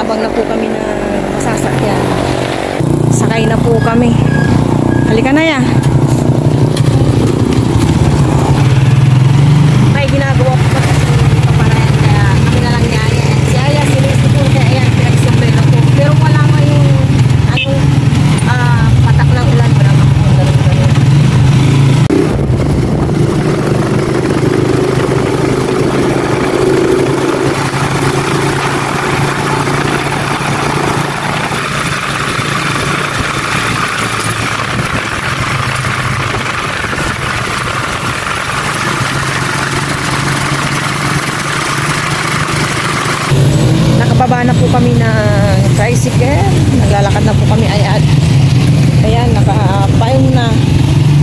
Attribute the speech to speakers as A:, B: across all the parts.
A: nag-aabang na po kami na sasakyan. Sakay na po kami. Halika na ya. May ginagawa po kasi paparayan kaya kami na lang niya. Si Aya, sinusto po kaya ayan, pinag-sombrero po. Pero wala nga yung patak ng ulan. Wala nga po ganun-ganun. Nakababa na po kami ng tricycle. Naglalakad na po kami ayat. Kaya nakapayong na.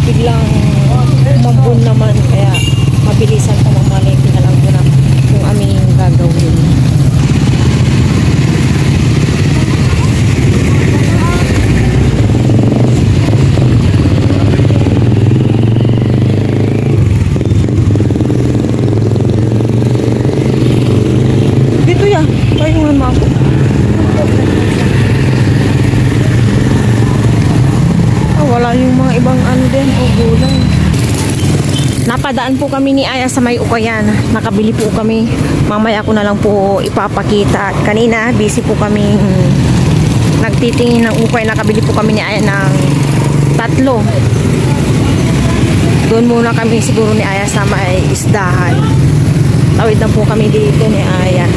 A: Biglang umambon naman. Kaya mabilisan pa mamaliti na lang po na kung aming gagawin. Dito ya. Payungan mo ako. Wala yung mga ibang ano din o gulay. Napadaan po kami ni Aya sa may Ukayan. Nakabili po kami. Mamaya ko na lang po ipapakita. At kanina busy po kami nagtitingin ng ukay. Nakabili po kami ni Aya ng 3. Doon muna kami siguro ni Aya sa may isdahan. Tawid na po kami dito ni Aya.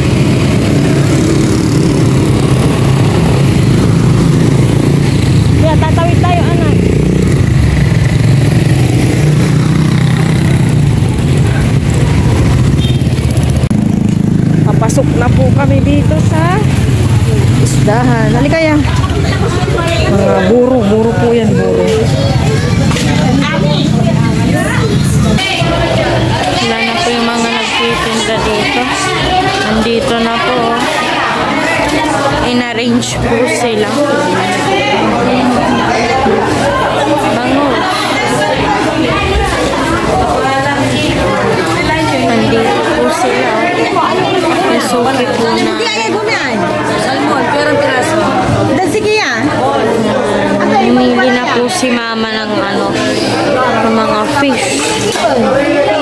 A: Kaya tatawid tayo, anak. Papasok na po kami dito sa isdahan. Halika yan. Mga buro po yan, buro. Wala na po yung mga nagtitinda dito. Nandito na po. In-arrange po sila. Bango. Nandito po sila. Nasuki po na.
B: Salmon, pero piraso.
A: Sige yan.
B: Namili na po si mama ng ng mga fish.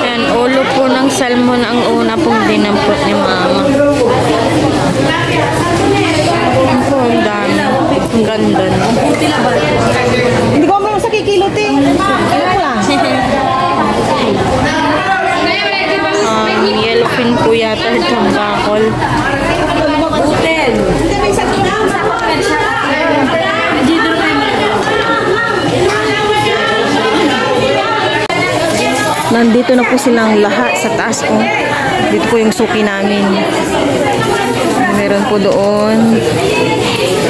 B: Yan, ulo po ng salmon ang una pong dinampot ni mama. Ang dami. Ang ganda na.
A: Hindi ko meron sa kikiluti.
B: Yellowfin po yata itong bakol.
A: Hotel. Nandito na po silang lahat sa taas. Oh. Dito po yung suki namin. Meron po doon.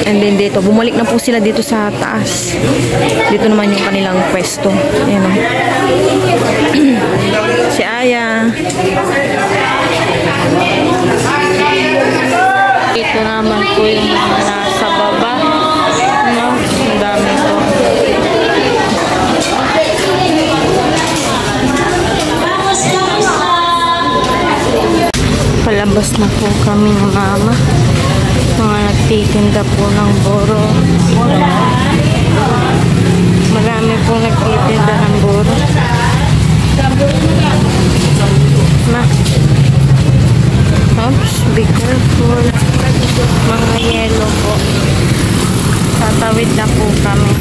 A: And then dito. Bumalik na po sila dito sa taas. Dito naman yung kanilang pwesto. Ayan o. Si Aya.
B: Ito naman po yung mga nasa baba. No? Ang dami po. Palabas na po kami ng mama. Mga nagtitinda po ng buro. Marami po nagtitinda ng buro. Ma. Oops, be careful. Mga yellow po. Tatawid na po kami.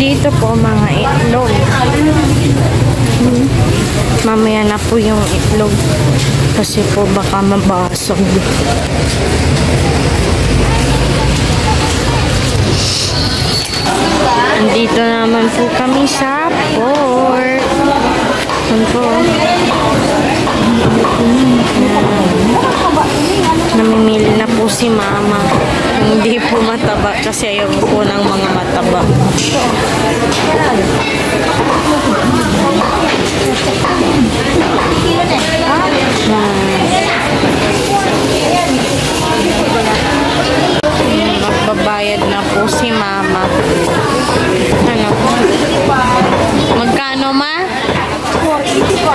B: Dito po mga itlog. Mamaya na po yung itlog kasi po baka mabasog. Andito naman po kami sa port. Yan po. Namimili na po po si mama. Hindi po mataba kasi ayaw po ng mga mataba. Magbabayad na po si mama. Ano? Magkano ma? 485.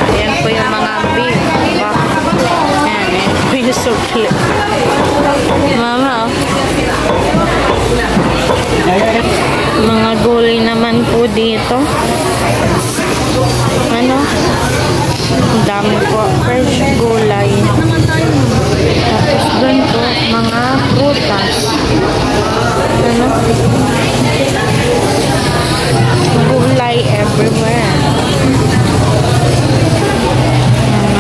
B: Ayan po yung mga beef. Ayan po yung sukli. Mama, oh. Mga gulay naman po dito. Ano? Ang dami po. Fresh gulay. Tapos doon po, mga prutas. Ano? Gulay everywhere.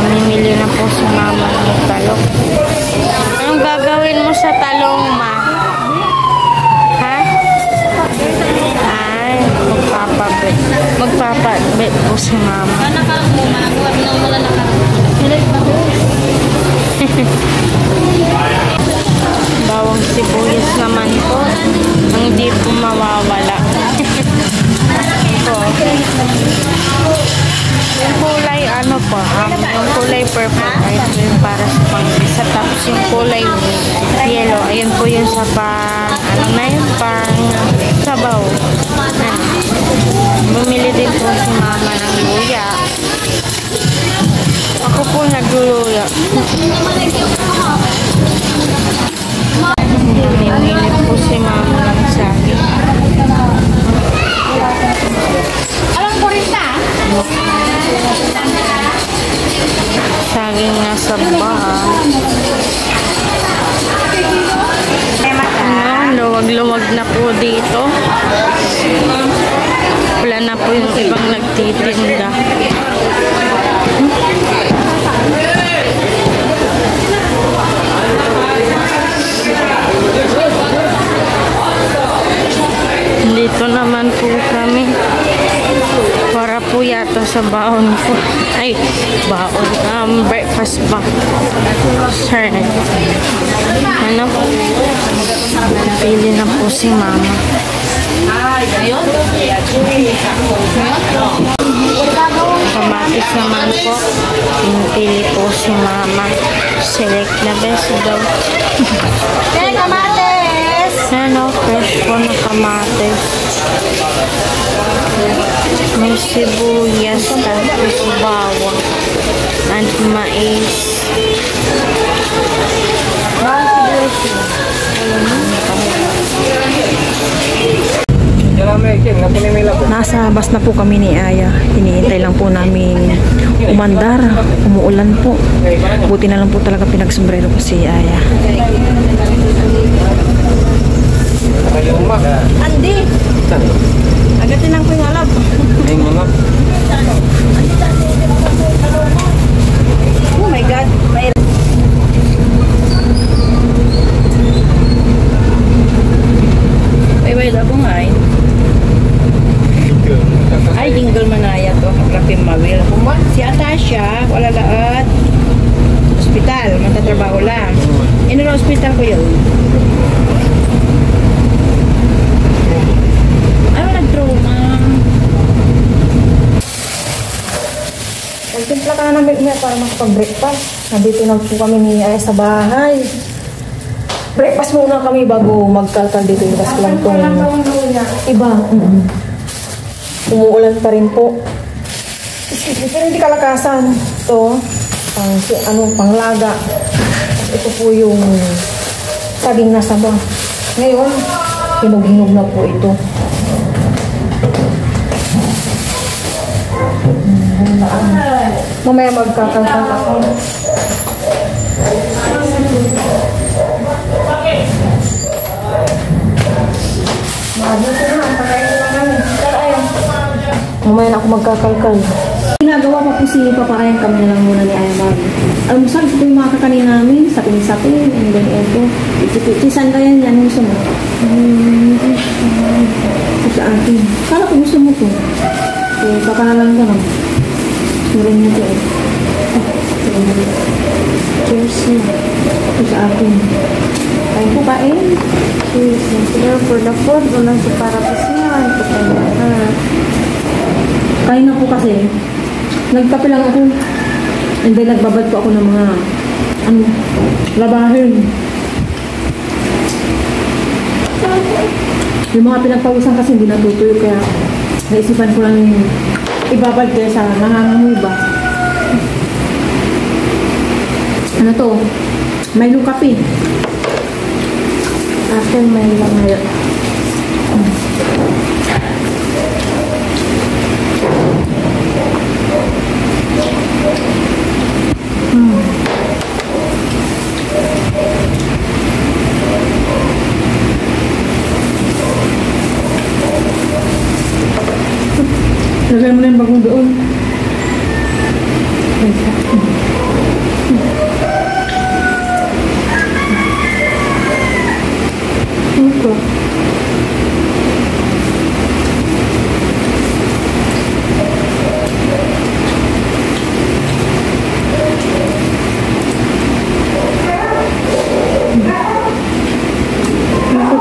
B: Namimili na po si mama ng talong. Anong gagawin mo sa talong, ma? Ha? Ay, magpapabit po si mama. Bawang sibuyas naman po. Hindi po mawawala. Ito. Yung kulay ano po, yung kulay purple ay ito yung para sa pang-isa. Tapos yung kulay yellow, ayun po yung sa pang, ano na yun, pang sabaw. Bumili din po si mama ng luya. Ako po nagluluya. Bumili po si mama ng saging.
A: Alam ko rin na.
B: Saging nasa bahay. Luwag-luwag na po dito. Wala na po yung ibang nagtitinda. Dito naman po kami. Para po yata sa baon po. Ay, baon. Breakfast ba? Sir. Ano? Pili na po si mama. Kamatis naman po. Pili po si mama. Select na best daw.
A: Kamatis!
B: Ano? Fresh po na kamatis. May sibuyas, tapos bawang, and mais.
A: Nasa bus na po kami ni Aya. Hinihintay lang po namin umandar. Umuulan po. Buti na lang po talaga pinagsombrero ko si Aya. Andi! Agatin lang po yung alab. Oh my God. May labo nga eh. Ay, jingle manaya to. Kapim mawil. Si Atasha, wala lahat. Hospital, matatrabaho lang. Ino na hospital ko yun? Ano nag-trauma? Nagtimpla ka na ng milk para makapag-breakfast. Nandito na po kami ni Aya sa bahay. Breakfast muna kami bago magkalkal dito yung gas lang itong iba. Umuulan pa rin po. Pero hindi kalakasan. Ito, panglaga. Ito po yung saging na saba. Ngayon, hinog-hinog na po ito. Mamaya magkakalkal ako. Mamaya na ako magkakalkal. Ginagawa pa po si Paparayan, kami na lang muna ni Ayamag. Almusal ito yung mga kakanin namin, sapin-sapin, and then ito. Saan kaya yan gusto mo? Ito sa akin. Kala ko gusto mo ito. Papanalan ko lang. Meron niya ito eh. Cheers na. Ito sa akin. Kain po kain. Cheers na. Sila for the food. Wala sa parapos niya. Ito kain na. Kain na po kasi. Nagkape lang ako. And then nagbabad po ako ng mga labahin. Yung mga pinagpawisan kasi hindi natutuyo kaya naisipan ko lang yung ibabad kaya sa nangangamoy ba. Ano to? Milo kape. After Milo ngayon. Lagay mo na yung bagong doon. Ito.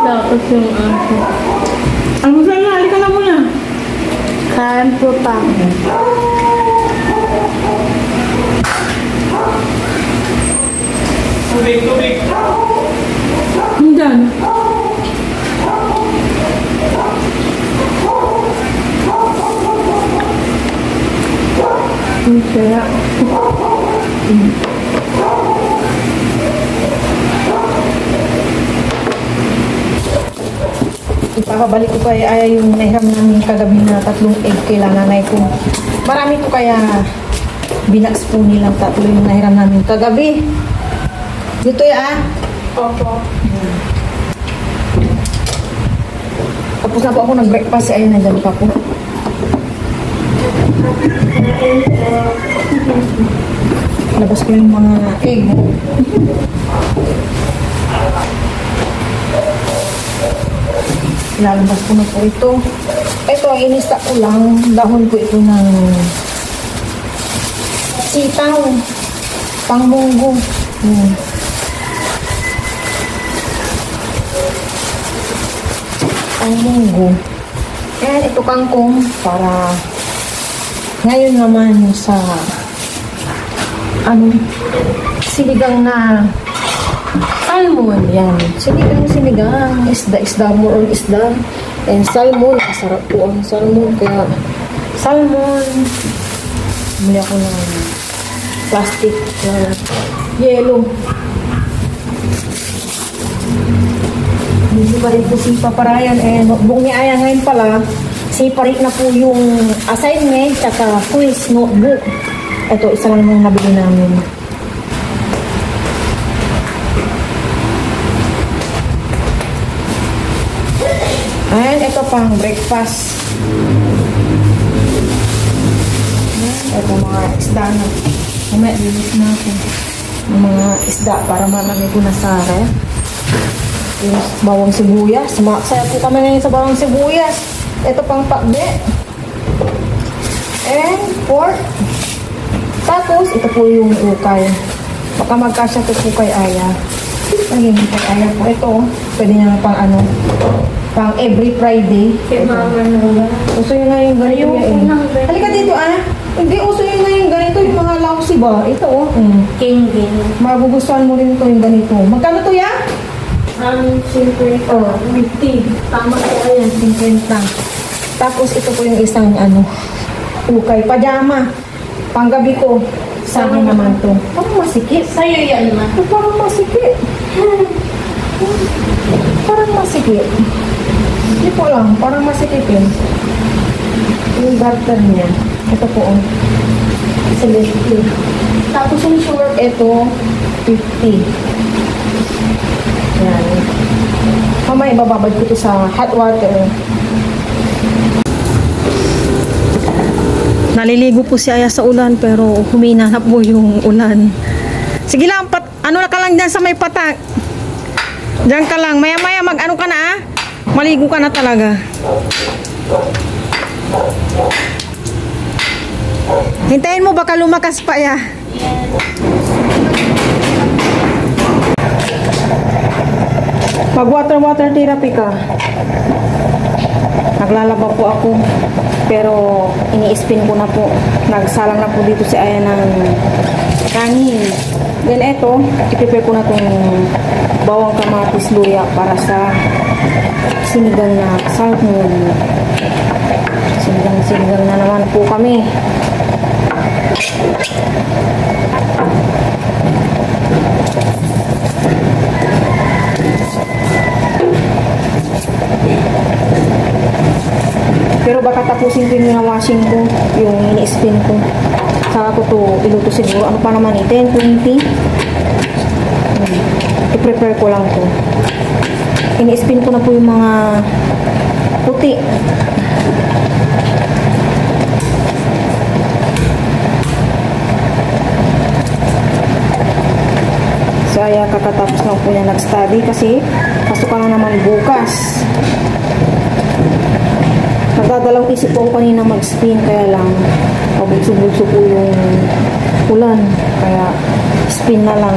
B: Tapos yung aso.
A: Almusal na, halika na muna.
B: Kain po pa.
C: Tubig.
A: Hanggang. Kaya. Ipakabalik ko kay Aya yung nahiram namin kagabi na 3 egg kay nanay ko. Marami po kaya binaks po nilang 3 yung nahiram namin kagabi. Dito ya.
B: Opo.
A: Tapos na po ako nag-breakfast si Aya, nandyan pa po. Labas ko yung mga egg. Lalabas ko na po ito. Ito, inista ko lang. Dahon ko ito ng sitaw. Pangmunggo. Pangmunggo. And ito kangkong para ngayon naman sa sinigang na salmon, yan. Sinigang, isda, more on isda. And salmon, masarap po ang salmon. Kaya, salmon. Bumili ako ng plastic na yellow. Hindi pa rin po si Paparayan. Eh, notebook ni Aya ngayon pala. Separate na po yung assignment at quiz notebook. Ito, isa lang yung nabili namin. And ito pang breakfast. Ito mga isda na. Mamaya, lilis na ako. Yung mga isda para marami ko na sa ref. Yung bawang sibuyas. Masaya po kami ngayon sa bawang sibuyas. Ito pang pakbe. And pork. Tapos, ito po yung ukay. Baka magkasya ko po kay Aya. Naging kay Aya po. Ito, pwede niya pang pang every Friday. Uso yun nga yung ganito. Halika dito, Hindi, uso yun nga yung ganito. Yung mga lausi ba? Ito,
B: King.
A: magugustuhan mo rin ito yung ganito. Magkano to, ya?
B: 50.
A: Oh, 50. Tama ko, ayan, 50. Tapos, ito po yung isang, ukay. Pajama. Panggabi ko. Sa akin naman to. Parang masikip.
B: Sa'yo yan ma.
A: Parang masikip. Parang masikip. Hindi po lang. Parang masikip yun. Yung garter niya. Ito po. Celeste. Tapos yung short, ito, 50. Yan. Mamaya, ibababad ko ito sa hot water. Naliligo po si Aya sa ulan pero humina na po yung ulan. Sige lang, ano na ka lang dyan sa may patak. Diyan ka lang. Maya-maya mag-ano ka na Maligo ka na talaga. Hintayin mo baka lumakas pa ya. Pag water therapy ka, naglalaba po ako. Pero ini-spin ko na po. Nagsalang na po dito si Aya ng kanin. Then eto, i-prepare ko na itong bawang kamatis luya para sa sinigang na salmon. Sinigang na naman po kami. Pero baka tapusin ko yung washing ko, yung ini-spin ko. Saka ko to iluto siguro. Ano pa naman 10, 20. I-prepare ko lang to. Ini-spin ko na po yung mga puti. So, ay kakatapos lang po niya nag-study kasi pasok na naman bukas. Nagdadalawang isip po ako kanina mag-spin, kaya lang pabulso-bulso po yung ulan, kaya spin na lang.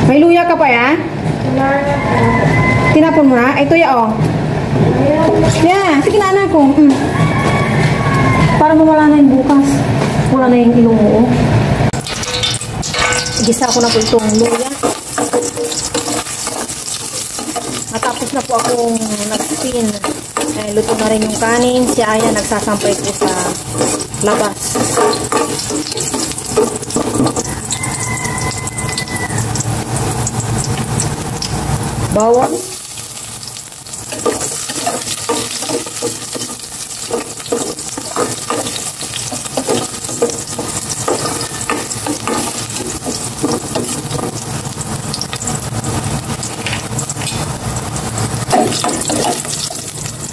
A: May luya ka pa ya? Tinapon mo na? Ito ya oh. Yeah, sige na anak ko. Para mawala na yung bukas. Wala na yung ilong mo. Igisa ko na po itong luya. Natapos na po akong nag-spin. Luto na rin yung kanin. Si Aya nagsasampay po sa labas. Bawang.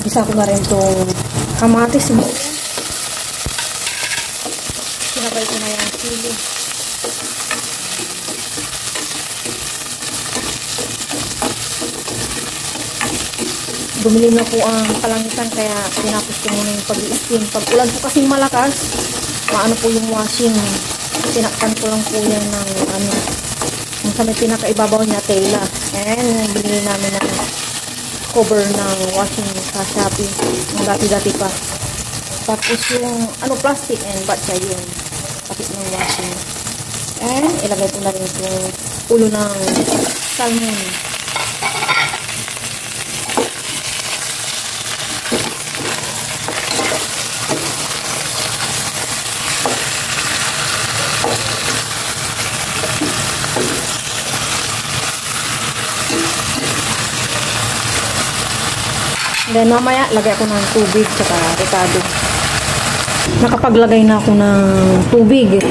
A: Isa ko na rin itong kamatis. Sinabay ko na yung sili. Bumili na po ang kalangitan kaya tinapos ko muna yung pag-i-spin. Pag ulan po kasing malakas, maano po yung washing. Tinakpan ko lang po yan ng yung sa may pinakaibabaw niya, tela. And binili namin ng cover ng washing sa Shopee. Yung dati-dati pa. Tapos yung plastic and batya yun. Tapos ng washing. And ilagay ko na rin yung ulo ng salmon. Then mamaya, lagay ako ng tubig saka ricado. Nakapaglagay na ako ng tubig.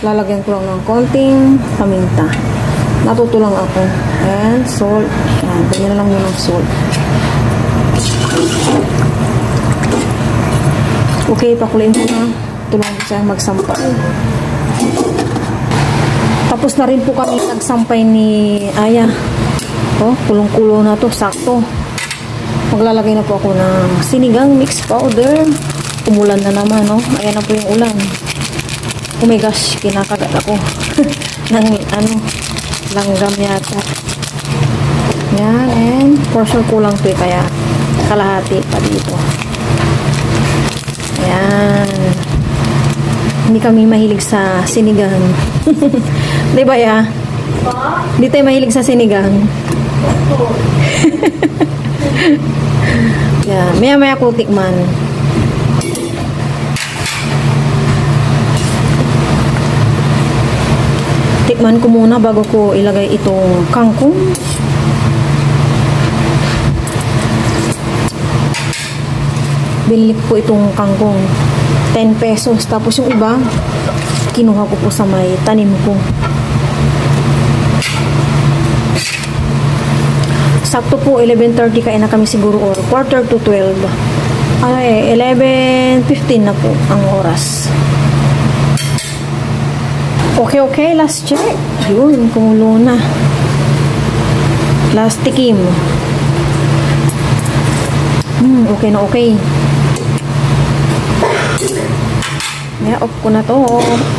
A: Lalagyan ko lang ng konting paminta. Natuto lang ako. And salt. Yan, ganyan na lang yun ng salt. Okay, pakuliin ko na. Tulungan ko siya magsampay. Tapos na rin po kami nagsampay ni Aya. Oh, kulong-kulo na to, sakto. Maglalagay na po ako ng sinigang mix powder. Umulan na naman, no? Ayan na po yung ulan. Oh my gosh, kinakagat ako. ng langgam yata. Yan, and portion ko lang po kaya kalahati pa dito. Ayan. Hindi kami mahilig sa sinigang. Di ba ya? Hindi tayo mahilig sa sinigang. Yan, maya-maya ko tikman. Tikman ko muna bago ko ilagay itong kangkong. Binili ko itong kangkong. 10 pesos. Tapos yung iba, kinuha ko po sa may tanim ko. Sakto po, 11:30 kain na kami siguro or quarter to 12. Ay, 11:15 na po ang oras. Okay, last check. Ayun, kumulo na. Last tikim. Okay na okay. Yeah, off ko na to.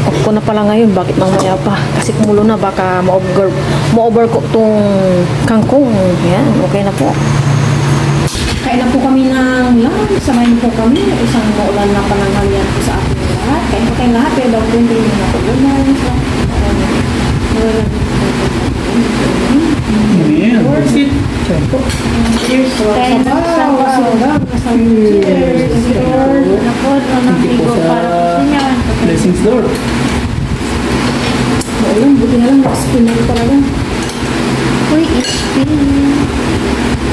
A: Off ko na pala ngayon. Bakit mamaya pa? Kasi kumulo na. Baka ma-overcook tong kangkong. Yan, okay na po. Kain na po kami ng lunch. Samayin po kami. Isang maulan na pananghalian po sa ating lahat. Kain po kayong lahat. Pero daw po hindi na po lunch.
C: Yeah, that's it.
A: Cheers.
B: Kain na sa
A: Cheers.
B: Napod,
C: Thank you po sa blessings, Lord.
A: Ayun, buti na lang. Spin na rin talaga.
B: Uy, spin.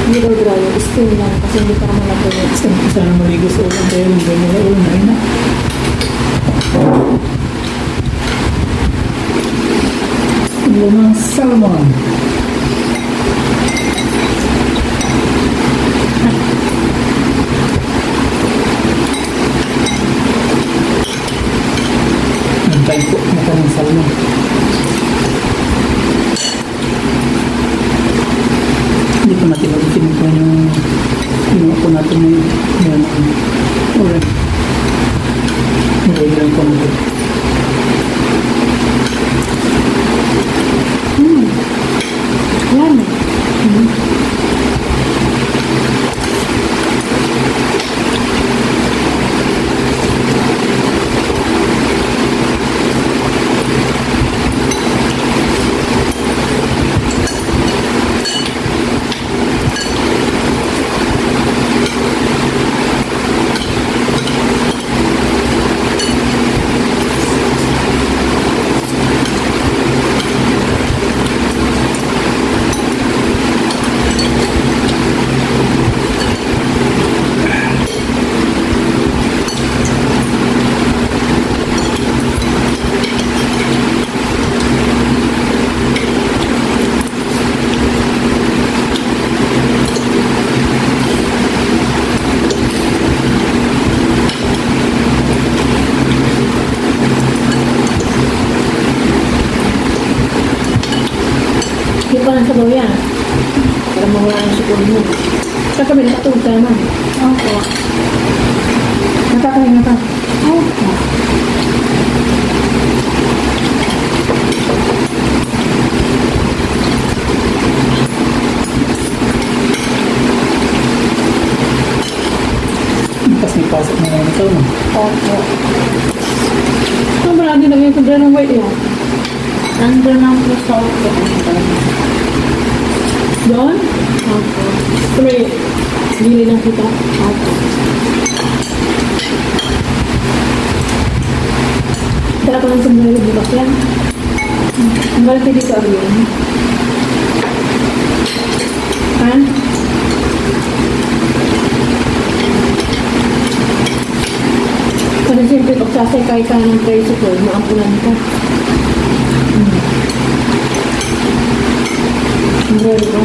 A: Hindi daw dry. Spin lang. Kasi hindi pa naman nag-ulit.
C: Sana maligo sa ulan tayo ng ganyan na ulan. Ayun na. Ulan ng salmon. Nagtayo po mata ng salmon. Hindi pa natin ulitin po yung po natin yung ulan. Ulan lang po natin.
A: Yan. Hindi pa lang sabaw yan. Para mawala ang sipon mo. Saka kami nakatulog ka naman.
B: Opo.
A: Nakakahinga ka.
B: Opo.
C: Tapos may pasok na lang ito, no?
B: Opo.
A: Ang marami lang yung kundra ng white yan.
B: Nandun lang po sa opo.
A: Doon?
B: Opo.
A: Tuloy, bili ng kita.
B: Opo.
A: Tara pa lang sa mga bukas yan. Ang balik na dito ariyan. Ha? Kasi siyempre, pag sasakay ka ng tricycle, maampulan ka. Ang balik ba?